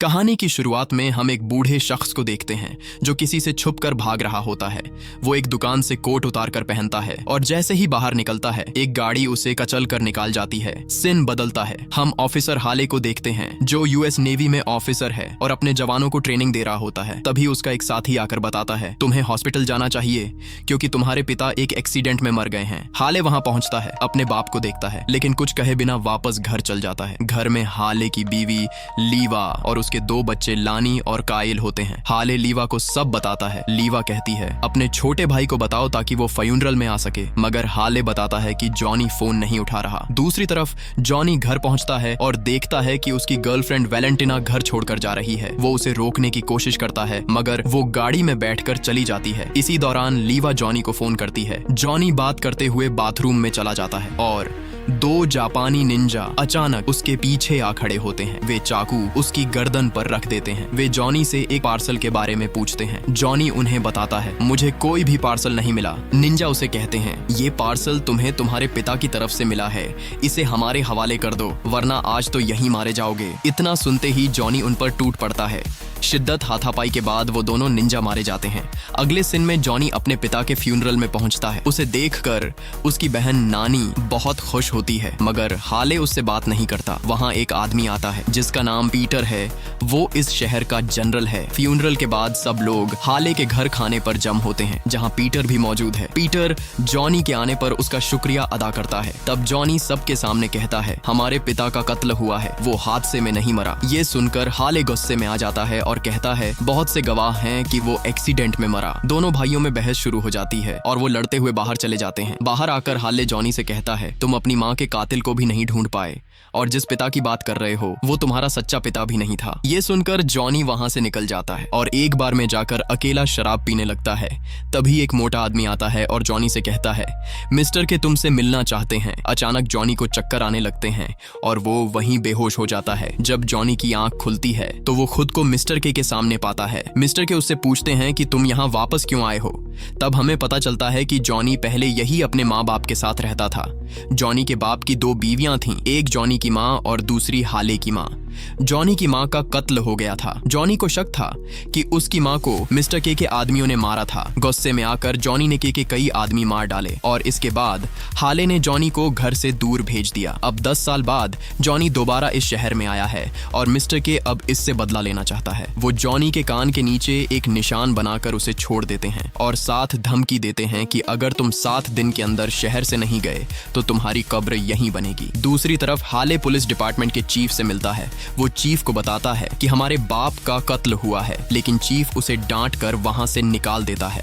कहानी की शुरुआत में हम एक बूढ़े शख्स को देखते हैं जो किसी से छुपकर भाग रहा होता है। वो एक दुकान से कोट उतार कर पहनता है और जैसे ही बाहर निकलता है एक गाड़ी उसे कचल कर निकाल जाती है। सीन बदलता है। हम ऑफिसर हाले को देखते हैं जो यूएस नेवी में ऑफिसर है और अपने जवानों को ट्रेनिंग दे रहा होता है। तभी उसका एक साथी आकर बताता है तुम्हें हॉस्पिटल जाना चाहिए क्योंकि तुम्हारे पिता एक एक्सीडेंट में मर गए हैं। हाले वहां पहुंचता है, अपने बाप को देखता है लेकिन कुछ कहे बिना वापस घर चल जाता है। घर में हाले की बीवी लीवा और उसके दो बच्चे लानी और कायल होते हैं। हाले लीवा को सब बताता है। लीवा कहती है अपने छोटे भाई को बताओ ताकि वो फ्यूनरल में आ सके, मगर हाले बताता है कि जॉनी फोन नहीं उठा रहा। दूसरी तरफ जॉनी घर पहुंचता है और देखता है कि उसकी गर्लफ्रेंड वैलेंटिना घर छोड़कर जा रही है। वो उसे रोकने की कोशिश करता है मगर वो गाड़ी में बैठकर चली जाती है। इसी दौरान लीवा जॉनी को फोन करती है। जॉनी बात करते हुए बाथरूम में चला जाता है और दो जापानी निंजा अचानक उसके पीछे आ खड़े होते हैं। वे चाकू उसकी गर्दन पर रख देते हैं। वे जॉनी से एक पार्सल के बारे में पूछते हैं। जॉनी उन्हें बताता है मुझे कोई भी पार्सल नहीं मिला। निंजा उसे कहते हैं ये पार्सल तुम्हें तुम्हारे पिता की तरफ से मिला है, इसे हमारे हवाले कर दो वरना आज तो यहीं मारे जाओगे। इतना सुनते ही जॉनी उन पर टूट पड़ता है। शिद्दत हाथापाई के बाद वो दोनों निंजा मारे जाते हैं। अगले सीन में जॉनी अपने पिता के फ्यूनरल में पहुंचता है। उसे देखकर उसकी बहन नानी बहुत खुश होती है मगर हाले उससे बात नहीं करता। वहाँ एक आदमी आता है जिसका नाम पीटर है। वो इस शहर का जनरल है। फ्यूनरल के बाद सब लोग हाले के घर खाने पर जम होते हैं जहाँ पीटर भी मौजूद है। पीटर जॉनी के आने पर उसका शुक्रिया अदा करता है। तब जॉनी सबके सामने कहता है हमारे पिता का कत्ल हुआ है, वो हादसे में नहीं मरा। ये सुनकर हाले गुस्से में आ जाता है और कहता है बहुत से गवाह हैं कि वो एक्सीडेंट में मरा। दोनों भाइयों में बहस शुरू हो जाती है और वो लड़ते हुए बाहर चले जाते हैं। बाहर आकर हाले जॉनी से कहता है तुम अपनी माँ के कातिल को भी नहीं ढूंढ पाए और जिस पिता की बात कर रहे हो वो तुम्हारा सच्चा पिता भी नहीं था। ये सुनकर जॉनी वहां से निकल जाता है और एक बार में जाकर अकेला शराब पीने लगता है। तभी एक मोटा आदमी आता है और जॉनी से कहता है मिस्टर के तुमसे मिलना चाहते हैं। अचानक जॉनी को चक्कर आने लगते हैं और वो वहीं बेहोश हो जाता है। जब जॉनी की आंख खुलती है तो वो खुद को मिस्टर के सामने पाता है। मिस्टर के उससे पूछते हैं कि तुम यहाँ वापस क्यों आए हो। तब हमें पता चलता है कि जॉनी पहले यही अपने माँ बाप के साथ रहता था। जॉनी के बाप की दो बीवियां थीं, एक जॉनी की माँ और दूसरी हाले की माँ। जॉनी की माँ का कत्ल हो गया था। जॉनी को शक था कि उसकी माँ को मिस्टर के आदमियों ने मारा था। गुस्से में आकर जॉनी ने के कई आदमी मार डाले और इसके बाद हाले ने जॉनी को घर से दूर भेज दिया। अब 10 साल बाद जॉनी दोबारा इस शहर में आया है और मिस्टर के अब इससे बदला लेना चाहता है। वो जॉनी के कान के नीचे एक निशान बनाकर उसे छोड़ देते हैं और साथ धमकी देते हैं कि अगर तुम 7 दिन के अंदर शहर से नहीं गए तो तुम्हारी कब्र यहीं बनेगी। दूसरी तरफ हाले पुलिस डिपार्टमेंट के चीफ से मिलता है। वो चीफ को बताता है कि हमारे बाप का कत्ल हुआ है लेकिन चीफ उसे डांट कर वहां से निकाल देता है।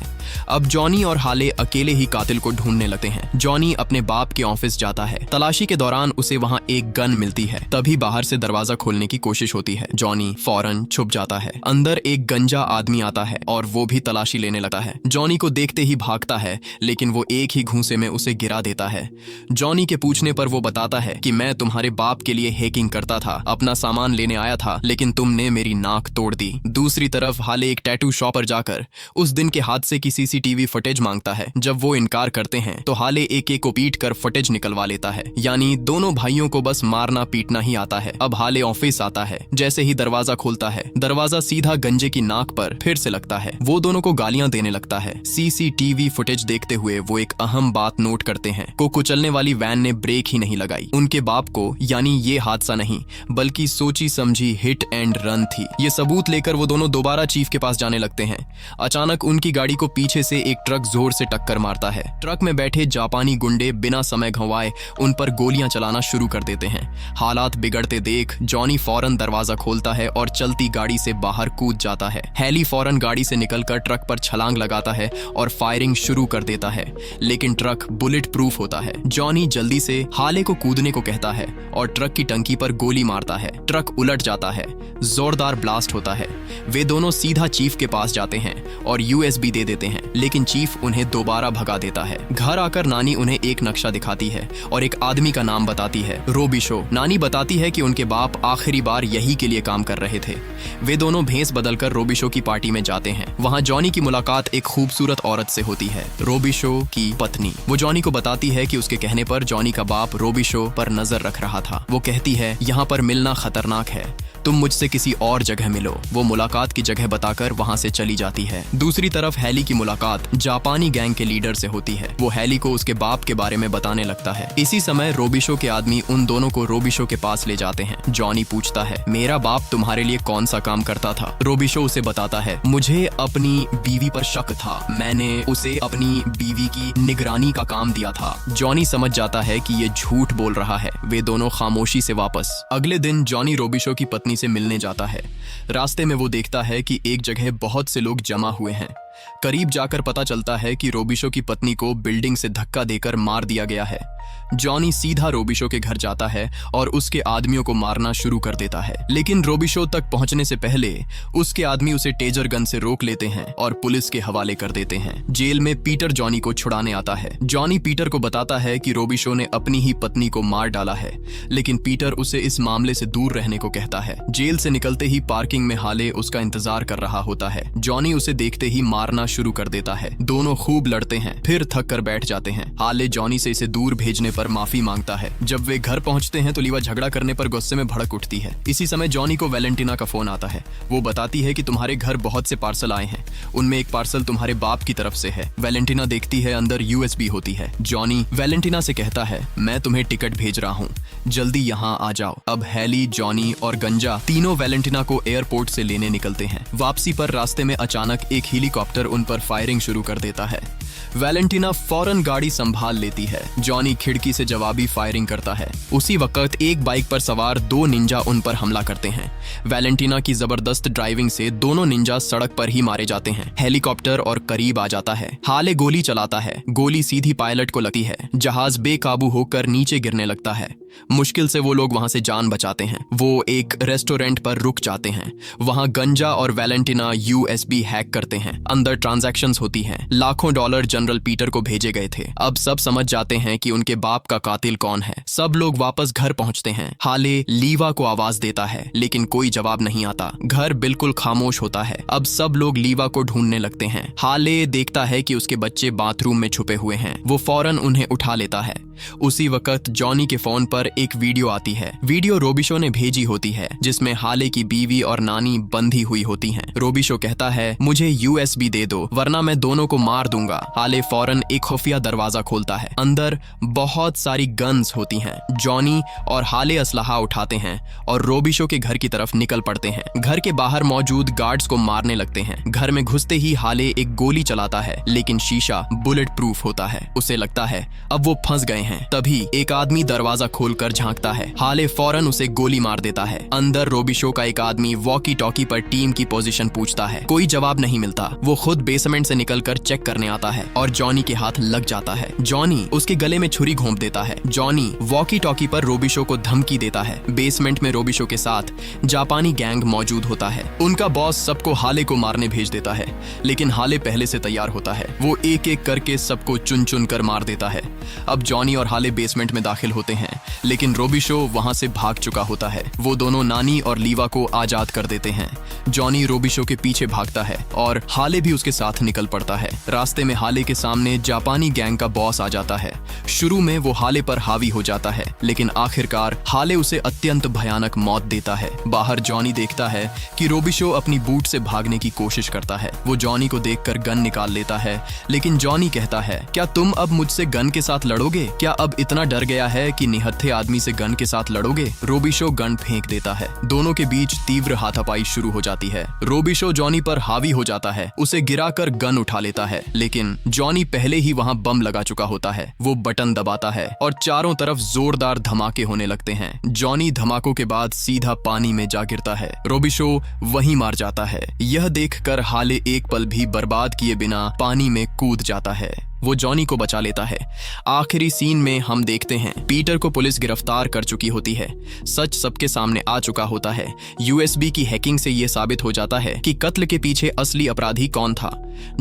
अब जॉनी और हाले अकेले ही कातिल को ढूंढने लगते हैं। जॉनी अपने बाप के ऑफिस जाता है। तलाशी के दौरान उसे वहां एक गन मिलती है। तभी बाहर से दरवाजा खोलने की कोशिश होती है। जॉनी फौरन छुप जाता है। अंदर एक गंजा आदमी आता है और वो भी तलाशी लेने लगता है। जॉनी को देखते ही भागता है लेकिन वो एक ही घूंसे में उसे गिरा देता है। जॉनी के पूछने पर वो बताता है कि मैं तुम्हारे बाप के लिए हैकिंग करता था, अपना सामान लेने आया था लेकिन तुमने मेरी नाक तोड़ दी। दूसरी तरफ हाले एक टैटू शॉप पर जाकर उस दिन के हादसे की सीसीटीवी फुटेज मांगता है। जब वो इनकार करते हैं तो हाले एक को पीट कर फुटेज निकलवा लेता है। यानी दोनों भाइयों को बस मारना पीटना ही आता है। अब हाले ऑफिस आता है। जैसे ही दरवाजा खोलता है दरवाजा सीधा गंजे की नाक पर फिर से लगता है। वो दोनों को गालियां देने लगता है। सीसीटीवी फुटेज देखते हुए वो एक अहम बात नोट करते हैं को कुचलने वाली वैन ने ब्रेक ही नहीं लगाई। उनके बाप को यानी ये हादसा नहीं बल्कि सोची समझी हिट एंड रन थी। ये सबूत लेकर वो दोनों दोबारा चीफ के पास जाने लगते हैं। अचानक उनकी गाड़ी को पीछे से एक ट्रक जोर से टक्कर मारता है। ट्रक में बैठे जापानी गुंडे बिना समय गंवाए उन पर गोलियां चलाना शुरू कर देते हैं। हालात बिगड़ते देख जॉनी फौरन दरवाजा खोलता है और चलती गाड़ी से बाहर कूद जाता है। हैली फौरन गाड़ी से निकलकर ट्रक पर छलांग लगाता है और फायरिंग शुरू कर देता है लेकिन ट्रक बुलेट प्रूफ होता है। जॉनी जल्दी से हाले को कूदने को कहता है और ट्रक की टंकी पर गोली मारता है। ट्रक उलट जाता है, जोरदार ब्लास्ट होता है। वे दोनों सीधा चीफ के पास जाते हैं और यूएसबी दे देते हैं लेकिन चीफ उन्हें दोबारा भगा देता है। घर आकर नानी उन्हें एक नक्शा दिखाती है और एक आदमी का नाम बताती है, रोबिशो। नानी बताती है कि उनके बाप आखिरी बार यही के लिए काम कर रहे थे। वे दोनों भेस बदलकर रोबिशो की पार्टी में जाते हैं। वहाँ जॉनी की मुलाकात एक खूबसूरत औरत से होती है, रोबिशो की पत्नी। वो जॉनी को बताती है कि उसके कहने पर जॉनी का बाप रोबिशो पर नजर रख रहा था। वो कहती है यहाँ पर मिलना खतरनाक है तुम मुझसे किसी और जगह मिलो। वो मुलाकात की जगह बताकर वहाँ से चली जाती है। दूसरी तरफ हैली की मुलाकात जापानी गैंग के लीडर से होती है। वो हैली को उसके बाप के बारे में बताने लगता है। इसी समय रोबिशो के आदमी उन दोनों को रोबिशो के पास ले जाते हैं। जॉनी पूछता है, मेरा बाप तुम्हारे लिए कौन सा काम करता था? रोबिशो उसे बताता है, मुझे अपनी बीवी पर शक था, मैंने उसे अपनी बीवी की निगरानी का काम दिया था। जॉनी समझ जाता है कि ये झूठ बोल रहा है। वे दोनों खामोशी से वापस। अगले दिन जॉनी रोबिशो की पत्नी से मिलने जाता है। रास्ते में वो देखता है कि एक जगह बहुत से लोग जमा हुए हैं। करीब जाकर पता चलता है कि रोबिशो की पत्नी को बिल्डिंग से धक्का देकर मार दिया गया है। जॉनी सीधा रोबिशो के घर जाता है और उसके आदमियों को मारना शुरू कर देता है, लेकिन रोबिशो तक पहुंचने से पहले उसके आदमी उसे टेजर गन से रोक लेते हैं और पुलिस के हवाले कर देते हैं। जेल में पीटर जॉनी को छुड़ाने आता है। जॉनी पीटर को बताता है कि रोबिशो ने अपनी ही पत्नी को मार डाला है, लेकिन पीटर उसे इस मामले से दूर रहने को कहता है। जेल से निकलते ही पार्किंग में हाले उसका इंतजार कर रहा होता है। जॉनी उसे देखते ही मारना शुरू कर देता है। दोनों खूब लड़ते हैं, फिर थक कर बैठ जाते हैं। हाले जॉनी से इसे दूर भेजने पर माफी मांगता है। जब वे घर पहुंचते हैं तो लीवा झगड़ा करने पर गुस्से में भड़क उठती है। इसी समय जॉनी को वैलेंटिना का फोन आता है। वो बताती है कि तुम्हारे घर बहुत से पार्सल आए हैं, उनमें एक पार्सल तुम्हारे बाप की तरफ से है। वैलेंटिना देखती है, अंदर यूएसबी होती है। जॉनी वैलेंटिना से कहता है, मैं तुम्हें टिकट भेज रहा हूँ, जल्दी यहाँ आ जाओ। अब हैली, जॉनी और गंजा तीनों वैलेंटिना को एयरपोर्ट से लेने निकलते हैं। वापसी पर रास्ते में अचानक एक हेलीकॉप्टर उन पर फायरिंग शुरू कर देता है। वैलेंटिना फौरन गाड़ी संभाल लेती है। जॉनी खिड़की से जवाबी फायरिंग करता है। उसी वक्त एक बाइक पर सवार दो निंजा उन पर हमला करते हैं। वैलेंटिना की जबरदस्त ड्राइविंग से दोनों निंजा सड़क पर ही मारे जाते हैं। हेलीकॉप्टर और करीब आ जाता है। हाले गोली चलाता है। गोली सीधी पायलट को लगती है। जहाज बेकाबू होकर नीचे गिरने लगता है। मुश्किल से वो लोग वहां से जान बचाते हैं। वो एक रेस्टोरेंट पर रुक जाते हैं। वहां गंजा और वैलेंटिना यूएसबी हैक करते हैं। अंदर ट्रांजैक्शंस होती हैं। लाखों डॉलर जनरल पीटर को भेजे गए थे। अब सब समझ जाते हैं कि उनके बाप का कातिल कौन है। सब लोग वापस घर पहुंचते हैं। हाले लीवा को आवाज देता है, लेकिन कोई जवाब नहीं आता। घर बिल्कुल खामोश होता है। अब सब लोग लीवा को ढूंढने लगते हैं। हाले देखता है कि उसके बच्चे बाथरूम में छुपे हुए हैं। वो फौरन उन्हें उठा लेता है। उसी वक्त जॉनी के फोन पर एक वीडियो आती है। वीडियो रोबिशो ने भेजी होती है, जिसमें हाले की बीवी और नानी बंधी हुई होती हैं। रोबिशो कहता है, मुझे यूएसबी दे दो वरना मैं दोनों को मार दूंगा। हाले फौरन एक खुफिया दरवाजा खोलता है। अंदर बहुत सारी गन्स होती हैं। जॉनी और हाले असलहा उठाते हैं और रोबिशो के घर की तरफ निकल पड़ते हैं। घर के बाहर मौजूद गार्ड्स को मारने लगते हैं। घर में घुसते ही हाले एक गोली चलाता है, लेकिन शीशा बुलेट प्रूफ होता है। उसे लगता है अब वो फंस गए हैं। तभी एक आदमी दरवाजा खोलकर झांकता है। हाले फौरन उसे गोली मार देता है। अंदर रोबिशो का एक आदमी वॉकी टॉकी पर टीम की पोजीशन पूछता है। कोई जवाब नहीं मिलता। वो खुद बेसमेंट से निकलकर चेक करने आता है और जॉनी के हाथ लग जाता है। जॉनी उसके गले में छुरी घोंप देता है। जॉनी वॉकी टॉकी पर रोबिशो को धमकी देता है। बेसमेंट में रोबिशो के साथ जापानी गैंग मौजूद होता है। उनका बॉस सबको हाले को मारने भेज देता है, लेकिन हाले पहले से तैयार होता है। वो एक एक करके सबको चुन चुन कर मार देता है। अब जॉनी और हाले बेसमेंट में दाखिल होते हैं, लेकिन रोबिशो वहां से भाग चुका होता है। वो दोनों नानी और लीवा को आजाद कर देते हैं। जॉनी रोबिशो के पीछे भागता है और हाले भी उसके साथ निकल पड़ता है। रास्ते में हाले के सामने जापानी गैंग का बॉस आ जाता है। शुरू में वो हाले पर हावी हो जाता है, लेकिन आखिरकार हाले उसे अत्यंत भयानक मौत देता है। बाहर जॉनी देखता है कि रोबिशो अपनी बूट से भागने की कोशिश करता है। वो जॉनी को देखकर गन निकाल लेता है, लेकिन जॉनी कहता है, क्या तुम अब मुझसे गन के साथ लड़ोगे? क्या अब इतना डर गया है कि निहत्थे आदमी से गन के साथ लड़ोगे? रोबिशो गन फेंक देता है। दोनों के बीच तीव्र हाथापाई शुरू हो जाती है। रोबिशो जॉनी पर हावी हो जाता है, उसे गिराकर गन उठा लेता है, लेकिन जॉनी पहले ही वहां बम लगा चुका होता है। वो बटन दबाता है और चारों तरफ जोरदार धमाके होने लगते हैं। जॉनी धमाकों के बाद सीधा पानी में जा गिरता है। रोबिशो वहीं मार जाता है। यह देखकर हाले एक पल भी बर्बाद किए बिना पानी में कूद जाता है। वो जॉनी को बचा लेता है। आखिरी सीन में हम देखते हैं पीटर को पुलिस गिरफ्तार कर चुकी होती है। सच सबके सामने आ चुका होता है। यूएसबी की हैकिंग से यह साबित हो जाता है कि कत्ल के पीछे असली अपराधी कौन था।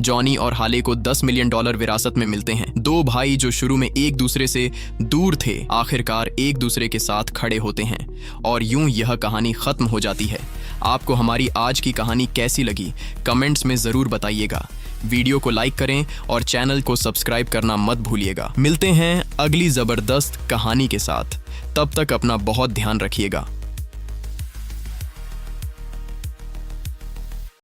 जॉनी और हाले को $10 मिलियन विरासत में मिलते हैं। दो भाई जो शुरू में एक दूसरे से दूर थे, आखिरकार एक दूसरे के साथ खड़े होते हैं और यूं यह कहानी खत्म हो जाती है। आपको हमारी आज की कहानी कैसी लगी कमेंट्स में जरूर बताइएगा। वीडियो को लाइक करें और चैनल को सब्सक्राइब करना मत भूलिएगा। मिलते हैं अगली जबरदस्त कहानी के साथ। तब तक अपना बहुत ध्यान रखिएगा।